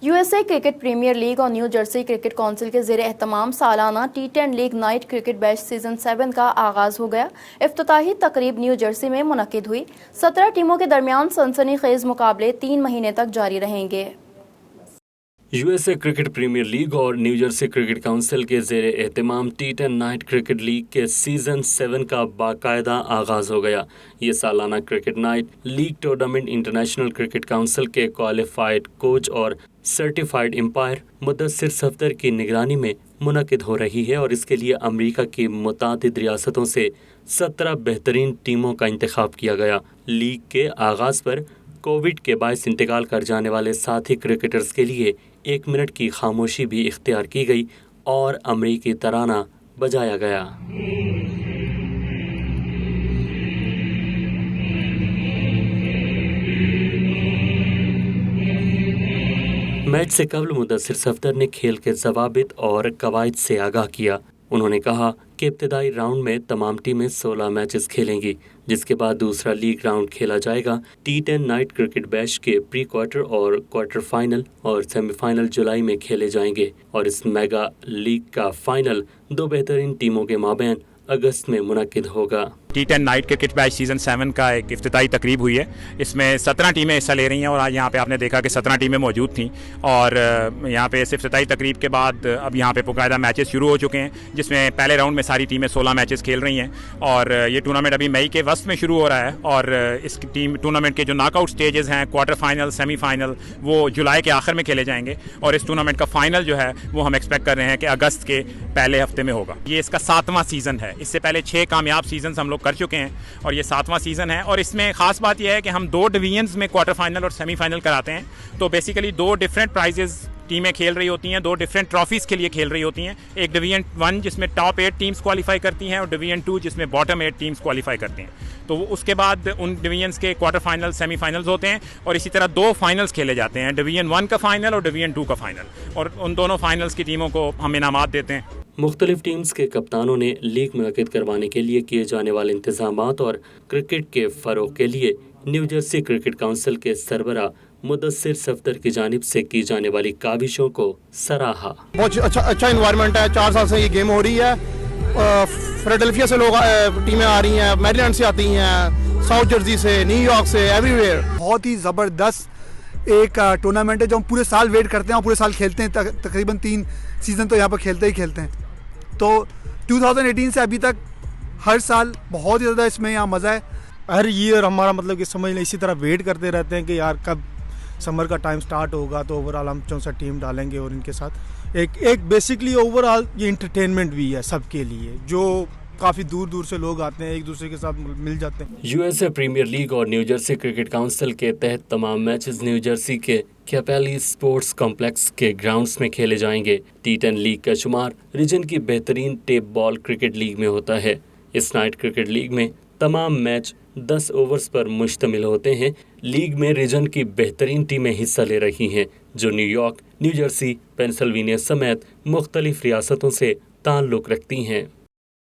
USA cricket premier league और new Jersey cricket council के ज़ेर एहतमाम सालाना T10 league night cricket batch season 7 का आगाज हो गया। इफ्तिताही तकरीब न्यू जर्सी में मुनक्किद हुई। 17 टीमों के दरमियान सनसनीखेज मुकाबले 3 महीने तक जारी रहेंगे। यूएसए क्रिकेट प्रीमियर लीग और न्यू जर्सी क्रिकेट काउंसिल के ज़ेर एहतमाम T10 नाइट क्रिकेट लीग के सीज़न 7 का बाकायदा आगाज़ हो गया। ये सालाना cricket night league tournament international cricket council के क्वालिफाइड कोच और सर्टिफाइड एम्पायर मुदस्सिर सफदर की निगरानी में मुनक्किद हो रही है और इसके लिए अमेरिका की मुतादिद रियासतों से 17 बेहतरीन टीमों का इंतखाब किया गया। लीग के आगाज़ पर कोविड के बायस इंतकाल कर जाने वाले साथी क्रिकेटर्स के लिए 1 मिनट की खामोशी भी इख्तियार की गई और अमरीकी तराना बजाया गया। मैच से कबल मुदस्सिर सफदर ने खेल के ज़वाबित और कवायद से आगाह किया। उन्होंने कहा कि इब्तिदाई राउंड में तमाम टीमें 16 मैचेस खेलेंगी, जिसके बाद दूसरा लीग राउंड खेला जाएगा। T10 नाइट क्रिकेट बैच के प्री क्वार्टर और क्वार्टर फाइनल और सेमीफाइनल जुलाई में खेले जाएंगे और इस मेगा लीग का फाइनल 2 बेहतरीन टीमों के माबैन अगस्त में मुनक्किद होगा। T10 night cricket batch season 7 का एक इफ्तिताई तकरीब हुई है। इसमें 17 टीमें हिस्सा ले रही हैं और आज यहाँ पे आपने देखा कि 17 टीमें मौजूद थीं और यहाँ पे इस इफ्तिताई तकरीब के बाद अब यहाँ पे बाकायदा मैचेस शुरू हो चुके हैं, जिसमें पहले राउंड में सारी टीमें 16 मैचेस खेल रही हैं और ये टूर्नामेंट अभी मई के वस्त में शुरू हो रहा है और इस टूर्नामेंट के जो नॉकआउट स्टेजेस हैं, क्वार्टर फाइनल, सेमीफाइनल, वो जुलाई के आखिर में खेले जाएंगे और इस टूर्नामेंट का फाइनल जो है वो हम एक्सपेक्ट कर रहे हैं कि अगस्त के पहले हफ्ते में होगा। ये इसका 7वां सीज़न है। इससे पहले 6 कामयाब सीज़न हम लोग कर चुके हैं और ये 7वां सीज़न है और इसमें ख़ास बात यह है कि हम 2 डिवीजन्स में क्वार्टर फाइनल और सेमीफाइनल कराते हैं। तो बेसिकली 2 डिफरेंट प्राइजेस टीमें खेल रही होती हैं, 2 डिफरेंट ट्रॉफीज़ के लिए खेल रही होती हैं। एक डिवीजन 1 जिसमें टॉप 8 टीम्स क्वालिफाई करती हैं और डिवीजन 2 जिसमें बॉटम 8 टीम्स क्वालिफाई करती हैं। तो उसके बाद उन डिवीजन्स के क्वार्टर फाइनल, सेमीफाइनल्स होते हैं और इसी तरह 2 फाइनल्स खेले जाते हैं, डिवीजन 1 का फाइनल और डिवीजन 2 का फाइनल, और उन दोनों फाइनल्स की टीमों को हम इनामात देते हैं। मुख्तलिफ टीम्स के कप्तानों ने लीग मुनक्किद करवाने के लिए किए जाने वाले इंतजामात और क्रिकेट के फ़रोग़ के लिए न्यू जर्सी क्रिकेट काउंसिल के सरबराह मुदस्सिर सफदर की जानिब से की जाने वाली काविशों को सराहा। बहुत अच्छा इन्वायरमेंट है। 4 साल से ये गेम हो रही है। फिलाडेल्फिया से लोग टीमें आ रही हैं, मैरीलैंड से आती हैं, साउथ जर्सी से, न्यूयॉर्क से, एवरीवेयर। बहुत ही ज़बरदस्त एक टूर्नामेंट है जो हम पूरे साल वेट करते हैं और पूरे साल खेलते हैं। तकरीबन 3 सीज़न तो यहाँ पर खेलते ही खेलते हैं। तो 2018 से अभी तक हर साल बहुत ही ज़्यादा इसमें यहाँ मज़ा है। हर ईयर हमारा मतलब कि समझ लें इसी तरह वेट करते रहते हैं कि यार कब समर का टाइम स्टार्ट होगा तो ओवरऑल हम 64 टीम डालेंगे और इनके साथ एक बेसिकली ओवरऑल ये इंटरटेनमेंट भी है सबके लिए, जो काफ़ी दूर दूर से लोग आते हैं, एक दूसरे के साथ मिल जाते हैं। यूएसए प्रीमियर लीग और न्यू जर्सी क्रिकेट काउंसिल के तहत तमाम मैचेस न्यू जर्सी के कैपेली स्पोर्ट्स कॉम्प्लेक्स के ग्राउंड्स में खेले जाएंगे। T10 लीग का शुमार रीजन की बेहतरीन टेप बॉल क्रिकेट लीग में होता है। इस नाइट क्रिकेट लीग में तमाम मैच 10 ओवर्स पर मुश्तमिल होते हैं। लीग में रीजन की बेहतरीन टीमें हिस्सा ले रही हैं, जो न्यूयॉर्क, न्यू जर्सी, पेंसिल्वेनिया समेत मुख्तलिफ रियासतों से ताल्लुक़ रखती हैं।